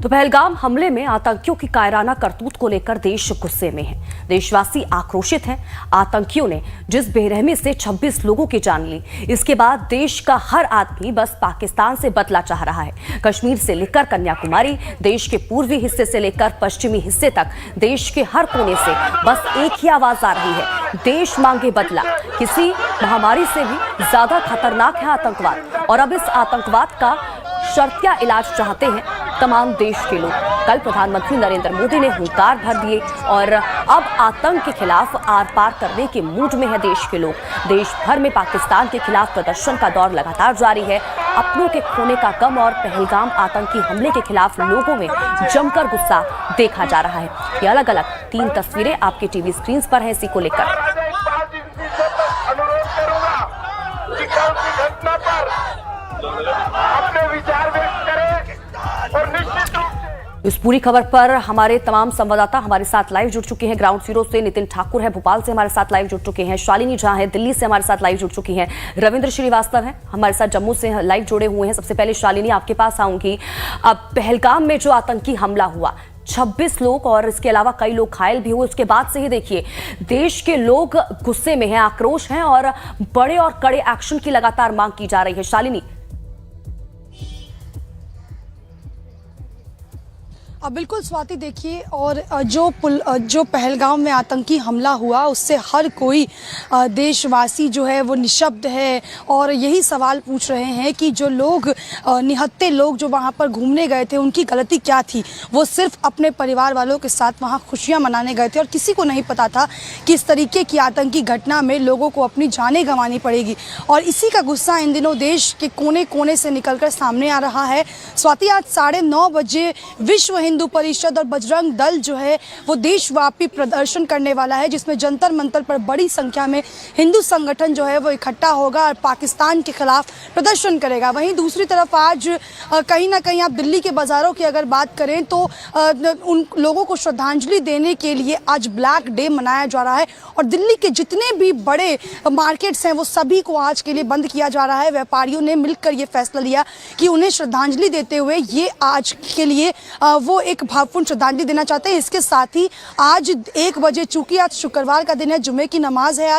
तो पहलगाम हमले में आतंकियों की कायराना करतूत को लेकर देश गुस्से में है। देशवासी आक्रोशित हैं। आतंकियों ने जिस बेरहमी से 26 लोगों की जान ली, इसके बाद देश का हर आदमी बस पाकिस्तान से बदला चाह रहा है। कश्मीर से लेकर कन्याकुमारी, देश के पूर्वी हिस्से से लेकर पश्चिमी हिस्से तक देश के हर कोने से बस एक ही आवाज आ रही है, देश मांगे बदला। किसी महामारी से भी ज्यादा खतरनाक है आतंकवाद, और अब इस आतंकवाद का शर्तिया इलाज चाहते हैं तमाम देश के लोग। कल प्रधानमंत्री नरेंद्र मोदी ने हुंकार भर दिए और अब आतंक के खिलाफ आर पार करने के मूड में है देश के लोग। देश भर में पाकिस्तान के खिलाफ प्रदर्शन का दौर लगातार जारी है। अपनों के खोने का गम और पहलगाम आतंकी हमले के खिलाफ लोगों में जमकर गुस्सा देखा जा रहा है। ये अलग अलग 3 तस्वीरें आपके टीवी स्क्रीन पर हैं इसी को लेकर। अपने विचार व्यक्त करें और निश्चित रूप इस पूरी खबर पर हमारे तमाम संवाददाता हमारे साथ लाइव जुड़ चुके हैं। ग्राउंड जीरो से नितिन ठाकुर है, भोपाल से हमारे साथ लाइव जुड़ चुके हैं। शालिनी झा है, दिल्ली से हमारे साथ लाइव जुड़ चुकी हैं। रविंद्र श्रीवास्तव है, हमारे साथ जम्मू से लाइव जुड़े हुए हैं। सबसे पहले शालिनी, आपके पास आऊंगी। अब पहलगाम में जो आतंकी हमला हुआ, 26 लोग और इसके अलावा कई लोग घायल भी हुए, उसके बाद से ही देखिए देश के लोग गुस्से में हैं, आक्रोश हैं और बड़े और कड़े एक्शन की लगातार मांग की जा रही है। शालिनी। बिल्कुल स्वाति, देखिए, और जो पहलगाम में आतंकी हमला हुआ उससे हर कोई देशवासी जो है वो निशब्द है और यही सवाल पूछ रहे हैं कि जो लोग निहत्थे लोग जो वहाँ पर घूमने गए थे उनकी गलती क्या थी। वो सिर्फ अपने परिवार वालों के साथ वहाँ खुशियाँ मनाने गए थे और किसी को नहीं पता था कि इस तरीके की आतंकी घटना में लोगों को अपनी जानें गंवानी पड़ेगी। और इसी का गुस्सा इन दिनों देश के कोने कोने से निकलकर सामने आ रहा है। स्वाति, आज 9:30 बजे विश्व हिंदू परिषद और बजरंग दल जो है वो देशव्यापी प्रदर्शन करने वाला है, जिसमें जंतर मंतर पर बड़ी संख्या में हिंदू संगठन जो है वो इकट्ठा होगा और पाकिस्तान के खिलाफ प्रदर्शन करेगा। वहीं दूसरी तरफ आज कहीं ना कहीं आप दिल्ली के बाजारों की अगर बात करें तो उन लोगों को श्रद्धांजलि देने के लिए आज ब्लैक डे मनाया जा रहा है और दिल्ली के जितने भी बड़े मार्केट्स हैं वो सभी को आज के लिए बंद किया जा रहा है। व्यापारियों ने मिलकर ये फैसला लिया कि उन्हें श्रद्धांजलि देते हुए ये आज के लिए वो एक भावपूर्ण श्रद्धांजलि देना चाहते हैं। इसके साथ ही आज 1 बजे, चूंकि आज शुक्रवार का दिन है, जुमे की नमाज है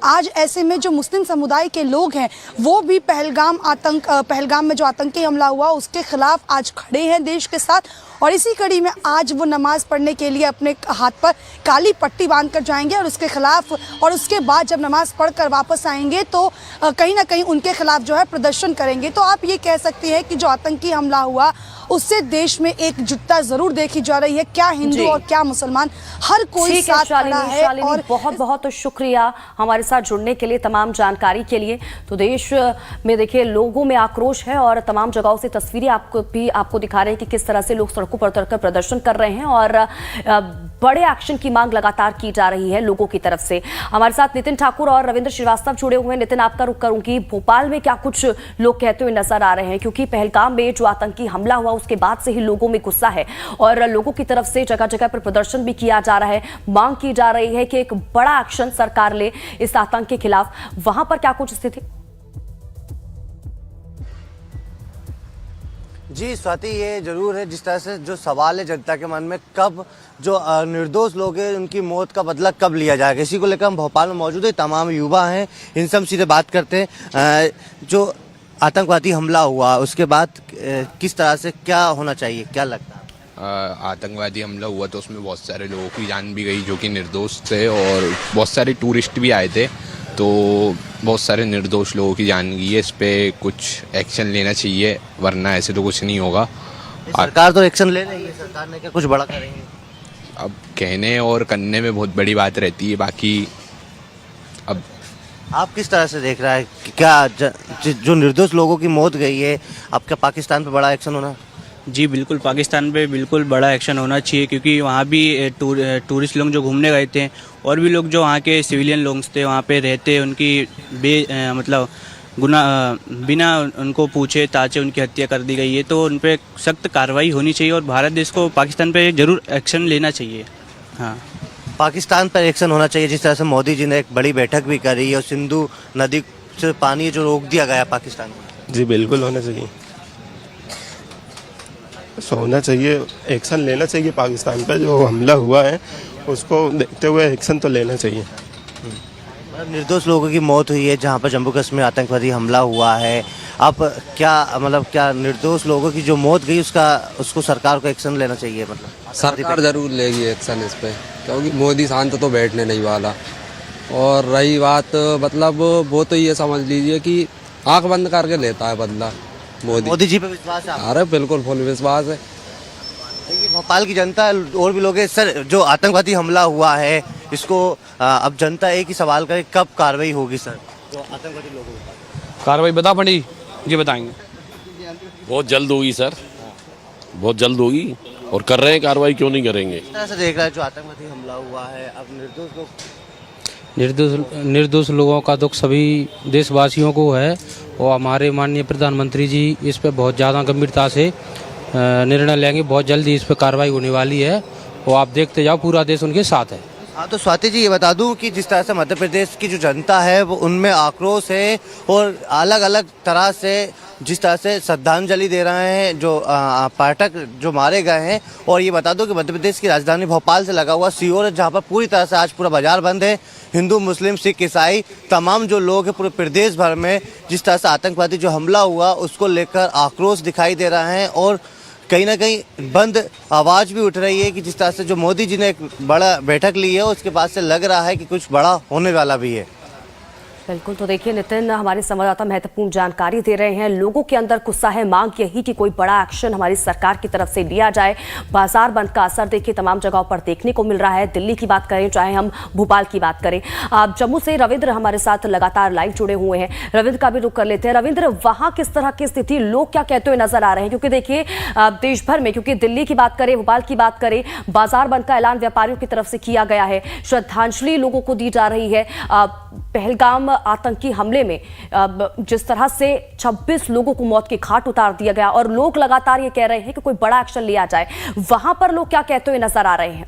आज ऐसे में जो मुस्लिम समुदाय के लोग हैं वो भी पहलगाम में जो आतंकी हमला हुआ उसके खिलाफ आज खड़े हैं देश के साथ। और इसी कड़ी में आज वो नमाज पढ़ने के लिए अपने हाथ पर काली पट्टी बांधकर जाएंगे और उसके खिलाफ, और उसके बाद जब नमाज पढ़कर वापस आएंगे तो कहीं ना कहीं उनके खिलाफ जो है प्रदर्शन करेंगे। तो आप ये कह सकती हैं कि जो आतंकी हमला हुआ उससे देश में एकजुटता जरूर देखी जा रही है। क्या हिंदू और क्या मुसलमान, हर कोई साथ खड़ा है। और बहुत बहुत शुक्रिया हमारे साथ जुड़ने के लिए, तमाम जानकारी के लिए। तो देश में देखिए लोगों में आक्रोश है और तमाम जगहों से तस्वीरें आपको दिखा रहे हैं कि किस तरह से लोग सड़कों पर उतरकर प्रदर्शन कर रहे हैं और बड़े एक्शन की मांग लगातार की जा रही है लोगों की तरफ से। हमारे साथ नितिन ठाकुर और रविंद्र श्रीवास्तव जुड़े हुए हैं। नितिन, आपका रुख करूंगी। भोपाल में क्या कुछ लोग कहते हुए नजर आ रहे हैं, क्योंकि पहलगाम में जो आतंकी हमला हुआ उसके बाद से ही लोगों में गुस्सा है और लोगों की तरफ से जगह जगह पर प्रदर्शन भी किया जा रहा है। मांग की जा रही है कि एक बड़ा एक्शन सरकार ले इस आतंक के खिलाफ। वहां पर क्या कुछ स्थिति? जी स्वाति, ये जरूर है जिस तरह से जो सवाल है जनता के मन में, कब जो निर्दोष लोग हैं उनकी मौत का बदला कब लिया जाएगा, इसी को लेकर हम भोपाल में मौजूद है। तमाम युवा हैं, इनसे हम सीधे बात करते हैं। जो आतंकवादी हमला हुआ उसके बाद किस तरह से क्या होना चाहिए, क्या लगता है? आतंकवादी हमला हुआ तो उसमें बहुत सारे लोगों की जान भी गई जो कि निर्दोष थे और बहुत सारे टूरिस्ट भी आए थे, तो बहुत सारे निर्दोष लोगों की जान गई है। इस पे कुछ एक्शन लेना चाहिए, वरना ऐसे तो कुछ नहीं होगा। सरकार तो एक्शन ले रही है, सरकार ने क्या कुछ बड़ा करेंगे? अब कहने और करने में बहुत बड़ी बात रहती है। बाकी अब आप किस तरह से देख रहा है कि क्या जो निर्दोष लोगों की मौत गई है, अब क्या पाकिस्तान पे बड़ा एक्शन होना? जी बिल्कुल, पाकिस्तान पे बिल्कुल बड़ा एक्शन होना चाहिए, क्योंकि वहाँ भी टूरिस्ट लोग जो घूमने गए थे और भी लोग जो वहाँ के सिविलियन लोग थे वहाँ पे रहते, उनकी मतलब बिना उनको पूछे ताचे उनकी हत्या कर दी गई है। तो उन पर सख्त कार्रवाई होनी चाहिए और भारत देश को पाकिस्तान पे जरूर एक्शन लेना चाहिए। हाँ, पाकिस्तान पर एक्शन होना चाहिए। जिस तरह से मोदी जी ने एक बड़ी बैठक भी करी है और सिंधु नदी से पानी जो रोक दिया गया पाकिस्तान में। जी बिल्कुल होना चाहिए। होना चाहिए, एक्शन लेना चाहिए पाकिस्तान पर जो हमला हुआ है उसको देखते हुए एक्शन तो लेना चाहिए। निर्दोष लोगों की मौत हुई है जहां पर जम्मू कश्मीर आतंकवादी हमला हुआ है। अब क्या मतलब क्या निर्दोष लोगों की जो मौत गई उसको सरकार को एक्शन लेना चाहिए? मतलब सरकार जरूर लेगी एक्शन इस पे, क्योंकि मोदी शांत तो बैठने नहीं वाला। और रही बात मतलब वो तो ये समझ लीजिए कि आंख बंद करके लेता है बदला मोदी जी पे विश्वास है? अरे बिल्कुल फुल विश्वास है। देखिए भोपाल की जनता और भी लोग हैं सर, जो आतंकवादी हमला हुआ है इसको अब जनता एक ही सवाल करे, कब कार्रवाई होगी सर जो आतंकवादी लोगों पर? कार्रवाई बता पंडित जी बताएंगे। बहुत जल्द होगी सर, बहुत जल्द होगी और कर रहे हैं कार्रवाई, क्यों नहीं करेंगे। इस तरह से देख रहा है जो आतंकवादी हमला हुआ है, अब निर्दोष लोगों का दुख सभी देशवासियों को है और हमारे माननीय प्रधानमंत्री जी इस पर बहुत ज़्यादा गंभीरता से निर्णय लेंगे। बहुत जल्दी इस पर कार्रवाई होने वाली है और आप देखते जाओ पूरा देश उनके साथ है। हाँ, तो स्वाति जी ये बता दूं कि जिस तरह से मध्य प्रदेश की जो जनता है वो उनमें आक्रोश है और अलग अलग तरह से जिस तरह से श्रद्धांजलि दे रहे हैं जो पर्यटक जो मारे गए हैं। और ये बता दो कि मध्य प्रदेश की राजधानी भोपाल से लगा हुआ सीहोर है जहाँ पर पूरी तरह से आज पूरा बाजार बंद है। हिंदू मुस्लिम सिख ईसाई तमाम जो लोग हैं पूरे प्रदेश भर में जिस तरह से आतंकवादी जो हमला हुआ उसको लेकर आक्रोश दिखाई दे रहा है और कहीं ना कहीं बंद आवाज़ भी उठ रही है कि जिस तरह से जो मोदी जी ने एक बड़ा बैठक ली है उसके बाद से लग रहा है कि कुछ बड़ा होने वाला भी है। बिल्कुल, तो देखिए नितिन, हमारे संवाददाता महत्वपूर्ण जानकारी दे रहे हैं। लोगों के अंदर गुस्सा है, मांग यही कि कोई बड़ा एक्शन हमारी सरकार की तरफ से लिया जाए। बाजार बंद का असर देखिए तमाम जगहों पर देखने को मिल रहा है। दिल्ली की बात करें चाहे हम भोपाल की बात करें। जम्मू से रविंद्र हमारे साथ लगातार लाइव जुड़े हुए हैं, रविंद्र का भी रुख कर लेते हैं। रविंद्र, वहां किस तरह की स्थिति, लोग क्या कहते हुए नजर आ रहे हैं? क्योंकि देखिए देश भर में, क्योंकि दिल्ली की बात करें भोपाल की बात करें, बाजार बंद का ऐलान व्यापारियों की तरफ से किया गया है। श्रद्धांजलि लोगों को दी जा रही है। पहलगाम आतंकी हमले में जिस तरह से 26 लोगों को मौत के घाट उतार दिया गया और लोग लगातार ये कह रहे हैं कि कोई बड़ा एक्शन लिया जाए, वहां पर लोग क्या कहते हुए नजर आ रहे हैं?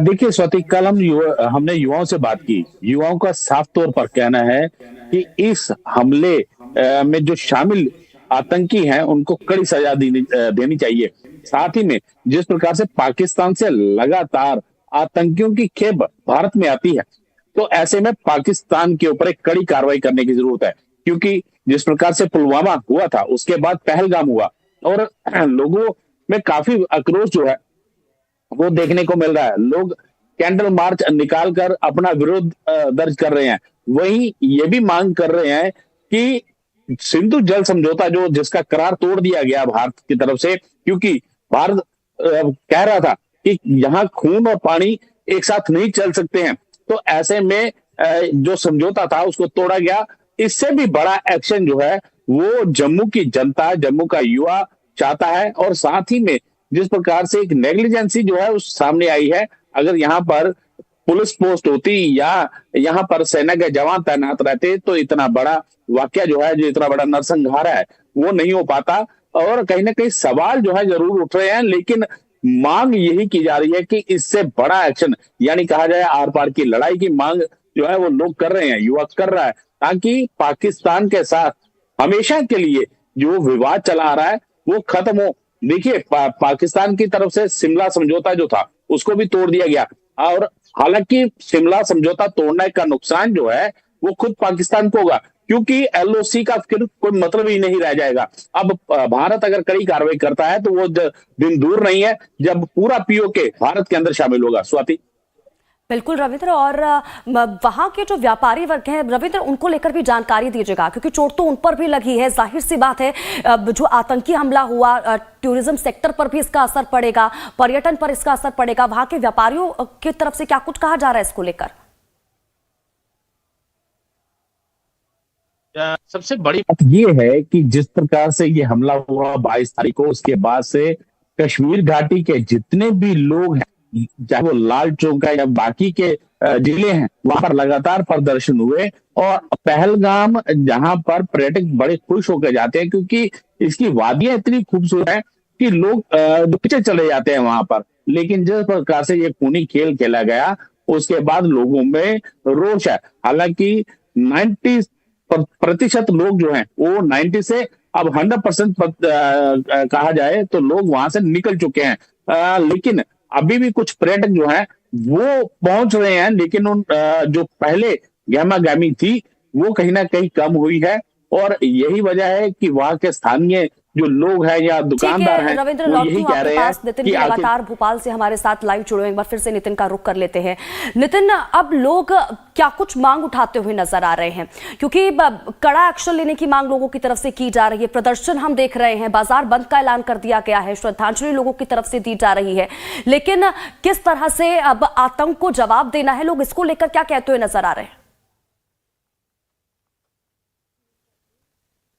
देखिए स्वाति, कल हमने युवाओं से बात की। युवाओं का साफ तौर पर कहना है कि इस हमले में जो शामिल आतंकी हैं उनको कड़ी सजा देनी चाहिए। साथ ही में जिस प्रकार से पाकिस्तान से लगातार आतंकियों की खेप भारत में आती है, तो ऐसे में पाकिस्तान के ऊपर एक कड़ी कार्रवाई करने की जरूरत है। क्योंकि जिस प्रकार से पुलवामा हुआ था उसके बाद पहलगाम हुआ और लोगों में काफी आक्रोश जो है वो देखने को मिल रहा है। लोग कैंडल मार्च निकाल कर अपना विरोध दर्ज कर रहे हैं। वहीं ये भी मांग कर रहे हैं कि सिंधु जल समझौता जो जिसका करार तोड़ दिया गया भारत की तरफ से, क्योंकि भारत कह रहा था कि यहाँ खून और पानी एक साथ नहीं चल सकते हैं, तो ऐसे में जो समझौता था उसको तोड़ा गया। इससे भी बड़ा एक्शन जो है वो जम्मू की जनता, जम्मू का युवा चाहता है। और साथ ही में जिस प्रकार से एक नेग्लिजेंसी जो है उस सामने आई है, अगर यहाँ पर पुलिस पोस्ट होती या यहाँ पर सेना के जवान तैनात रहते तो इतना बड़ा वाकया जो है, जो इतना बड़ा नरसंहार है वो नहीं हो पाता। और कहीं ना कहीं सवाल जो है जरूर उठ रहे हैं, लेकिन मांग यही की जा रही है कि इससे बड़ा एक्शन, यानी कहा जाए आर पार की लड़ाई की मांग जो है वो लोग कर रहे हैं, युवा कर रहा है, ताकि पाकिस्तान के साथ हमेशा के लिए जो विवाद चला आ रहा है वो खत्म हो। देखिए पाकिस्तान की तरफ से शिमला समझौता जो था उसको भी तोड़ दिया गया, और हालांकि शिमला समझौता तोड़ने का नुकसान जो है वो खुद पाकिस्तान को होगा, क्योंकि एलओसी का फिर कोई मतलब ही नहीं रह जाएगा। अब भारत अगर कड़ी कार्रवाई करता है तो वो दिन दूर नहीं है जब पूरा पीओके भारत के अंदर शामिल होगा। स्वाति, बिल्कुल रविंद्र, और वहां के जो व्यापारी वर्ग हैं रविंद्र, उनको लेकर भी जानकारी दीजिएगा, क्योंकि चोट तो उन पर भी लगी है। जाहिर सी बात है जो आतंकी हमला हुआ, टूरिज्म सेक्टर पर भी इसका असर पड़ेगा, पर्यटन पर इसका असर पड़ेगा। वहां के व्यापारियों की तरफ से क्या कुछ कहा जा रहा है इसको लेकर? सबसे बड़ी बात ये है कि जिस प्रकार से ये हमला हुआ 22 तारीख को, उसके बाद से कश्मीर घाटी के जितने भी लोग हैं, चाहे वो लाल चौक है या बाकी के जिले हैं, वहां पर लगातार प्रदर्शन हुए। और पहलगाम जहां पर पर्यटक बड़े खुश होकर जाते हैं, क्योंकि इसकी वादियां इतनी खूबसूरत है कि लोग पीछे चले जाते हैं वहां पर। लेकिन जिस प्रकार से ये खूनी खेल खेला गया उसके बाद लोगों में रोष है। हालांकि 90% लोग जो हैं वो 90 से अब 100% कहा जाए तो लोग वहां से निकल चुके हैं, लेकिन अभी भी कुछ पर्यटक जो हैं वो पहुंच रहे हैं, लेकिन उन जो पहले गहमा गहमी थी वो कहीं ना कहीं कम हुई है। और यही वजह है कि वहां के स्थानीय जो लोग हैं या दुकानदार हैं रविंद्र, वो यही कह रहे हैं नितिन कि लगातार भोपाल से हमारे साथ लाइव जुड़े हुए, एक बार फिर से नितिन का रुख कर लेते हैं। नितिन, अब लोग क्या कुछ मांग उठाते हुए नजर आ रहे हैं, क्योंकि कड़ा एक्शन लेने की मांग लोगों की तरफ से की जा रही है, प्रदर्शन हम देख रहे हैं, बाजार बंद का ऐलान कर दिया गया है, श्रद्धांजलि लोगों की तरफ से दी जा रही है, लेकिन किस तरह से अब आतंक को जवाब देना है, लोग इसको लेकर क्या कहते हुए नजर आ रहे हैं?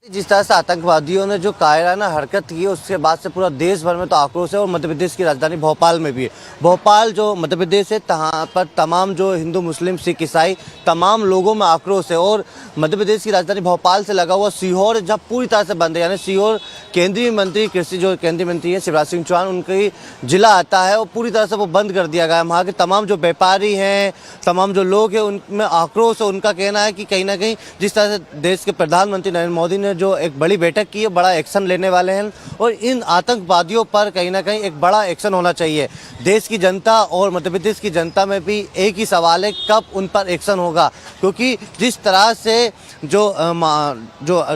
जिस तरह से आतंकवादियों ने जो कायराना हरकत की है उसके बाद से पूरा देश भर में तो आक्रोश है, और मध्य प्रदेश की राजधानी भोपाल में भी है। भोपाल जो मध्य प्रदेश है, तहाँ पर तमाम जो हिंदू मुस्लिम सिख ईसाई तमाम लोगों में आक्रोश है। और मध्य प्रदेश की राजधानी भोपाल से लगा हुआ सीहोर जब पूरी तरह से बंद है, यानी सीहोर केंद्रीय मंत्री कृषि जो केंद्रीय मंत्री है शिवराज सिंह चौहान, उनकी जिला आता है, और पूरी तरह से वो बंद कर दिया गया है। वहाँ के तमाम जो व्यापारी हैं, तमाम जो लोग हैं, उनमें आक्रोश है। उनका कहना है कि कहीं ना कहीं जिस तरह से देश के प्रधानमंत्री नरेंद्र मोदी ने जो एक बड़ी बैठक की है, बड़ा एक्शन लेने वाले हैं, और इन आतंकवादियों पर कहीं ना कहीं एक बड़ा एक्शन होना चाहिए। देश की जनता और मध्य प्रदेश की जनता में भी एक ही सवाल है, कब उन पर एक्शन होगा, क्योंकि जिस तरह से जो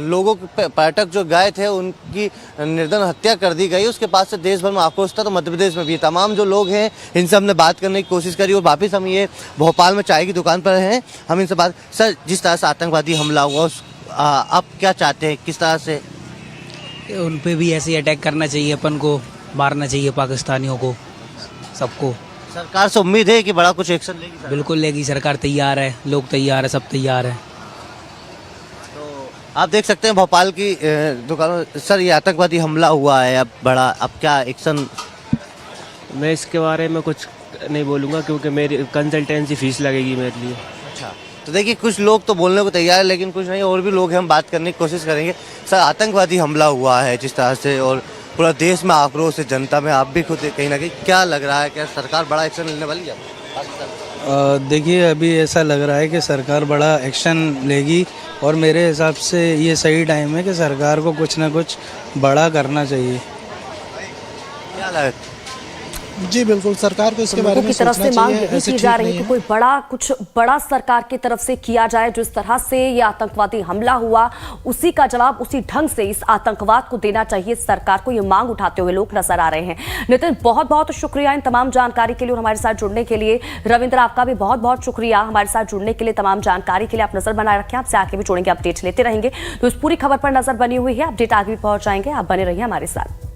लोगों के पर्यटक जो गए थे उनकी निर्धन हत्या कर दी गई, उसके बाद से देश भर में आक्रोश था, तो मध्य प्रदेश में भी तमाम जो लोग हैं इनसे हमने बात करने की कोशिश करी। और वापिस हम ये भोपाल में चाय की दुकान पर हैं, हम इनसे बात, सर जिस तरह से आतंकवादी हमला हुआ आप क्या चाहते हैं, किस तरह से? उन पे भी ऐसे अटैक करना चाहिए, अपन को मारना चाहिए, पाकिस्तानियों को, सबको। सरकार से उम्मीद है कि बड़ा कुछ एक्शन लेगी? बिल्कुल लेगी, सरकार तैयार है, लोग तैयार है, सब तैयार है। तो आप देख सकते हैं भोपाल की दुकानों, सर ये आतंकवादी हमला हुआ है, अब बड़ा, अब क्या एक्शन? मैं इसके बारे में कुछ नहीं बोलूँगा क्योंकि मेरी कंसल्टेंसी फीस लगेगी मेरे लिए। अच्छा, तो देखिए कुछ लोग तो बोलने को तैयार है, लेकिन कुछ नहीं, और भी लोग हैं, हम बात करने की कोशिश करेंगे। सर आतंकवादी हमला हुआ है जिस तरह से, और पूरा देश में आक्रोश है, जनता में, आप भी खुद कहीं ना कहीं क्या लग रहा है, क्या सरकार बड़ा एक्शन लेने वाली है? देखिए अभी ऐसा लग रहा है कि सरकार बड़ा एक्शन लेगी, और मेरे हिसाब से ये सही टाइम है कि सरकार को कुछ ना कुछ बड़ा करना चाहिए। क्या लग? जी बिल्कुल, सरकार को इसके बारे में की तरफ से मांग यही की जा रही है कि कोई कुछ बड़ा सरकार की तरफ से किया जाए। जिस तरह से ये आतंकवादी हमला हुआ, उसी का जवाब उसी ढंग से इस आतंकवाद को देना चाहिए सरकार को, ये मांग उठाते हुए लोग नजर आ रहे हैं। नितिन, बहुत बहुत शुक्रिया इन तमाम जानकारी के लिए और हमारे साथ जुड़ने के लिए। रविंद्र, आपका भी बहुत बहुत शुक्रिया हमारे साथ जुड़ने के लिए, तमाम जानकारी के लिए। आप नजर बनाए रखें, आपसे आगे भी जुड़ेंगे, अपडेट लेते रहेंगे। तो इस पूरी खबर पर नजर बनी हुई है, अपडेट आगे भी पहुंचाएंगे, आप बने रहिए हमारे साथ।